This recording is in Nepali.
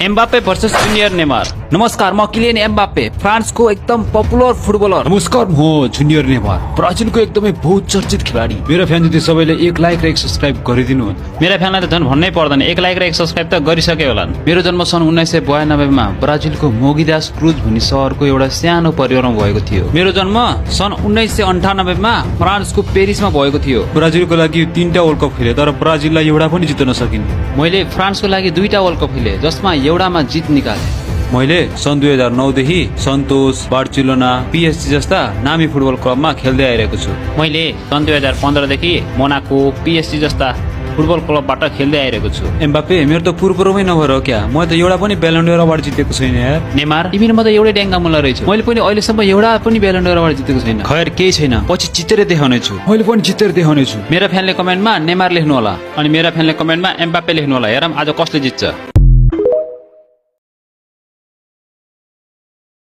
Mbappe versus junior Neymar. नमस्कार, म किलियन एम्बाप्पे, फ्रान्सको एकदम पपुलर फुटबलर। नमस्कार, म जुनियर नेमार, ब्राजिलको एकदमै बहुत चर्चित खेलाडी। मेरा फ्यान जति सबैले 1 लाइक र 1 सब्स्क्राइब गरिदिनु। मेरा फ्यानलाई त झन् भन्नै पर्दैन, 1 लाइक र 1 सब्स्क्राइब त गरिसके होला। मेरो जन्म सन् 1992 मा ब्राजिलको मोगिदास क्रुज भन्ने सहरको एउटा सानो परिवारमा भएको थियो। मेरो जन्म सन् 1998 मा फ्रान्सको पेरिसमा भएको थियो। ब्राजिलको लागि 3टा वर्ल्ड कप खेले, तर ब्राजिललाई एउटा पनि जित्न नसकिन्। मैले फ्रान्सको लागि 2टा वर्ल्ड कप खेले, जसमा एउटामा जित निकाले। मैले सन् 2009 देखि सन्तोष, बार्सिलोना, PSG जस्ता नामी फुटबल क्लबमा खेल्दै आइरहेको छु। मैले सन् 2015 देखि मोनाको, PSG जस्ता फुटबल क्लबबाट खेल्दै आइरहेको छु। एम्बाप्पे मेरो त पुरपुरमै नभएर हो क्या, म त एउटा पनि ब्यालन डोर अवार्ड जितेको छैन यार। नेमार, तिमी म त एउटै ड्याङ्गा मुला रहेछ। मैले पनि अहिलेसम्म एउटा पनि ब्यालन डोर अवार्ड जितेको छैन। खैर केही छैन, पछि जितेर देखाउने छु। मैले पनि जितेर देखाउने छु। मेरा फ्यानले कमेन्टमा नेमार लेख्नु होला अनि मेरा फ्यानले कमेन्टमा एम्बाप्पे लेख्नु होला। हेरौँ आज कसले जित्छ।